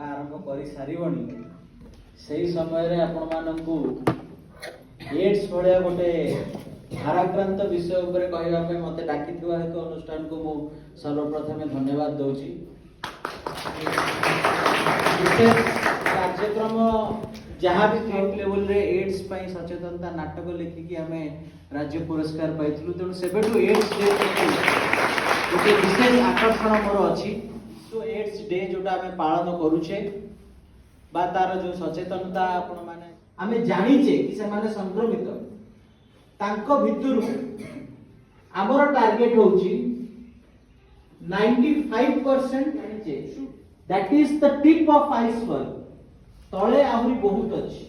आरंभ कर सारिबनी से समय आपण मानकू एड्स भलिया गोटे भाराक्रांत विषय उपरे कहवा पे मते डाकी हेतु अनुष्ठान को मु सर्वप्रथम धन्यवाद दउची। कार्यक्रम जहाँ भी स्टेट लेवल रे एड्स पई सचेतनता नाटक लिखिकी आमे राज्य पुरस्कार पाइथिलु तेणु सेबेठु एड्स डे गोटे विशेष आकर्षण मोर अछि। सो एड्स डे जोटा आमे पालन करूछे बा तार जो सचेतनता आपण माने आमे जानिचे कि से माने संक्रमित तांको भितरु हमर टार्गेट होची 95% जानिचे that is the tip of iceberg तळे आहुरी बहुत अछि।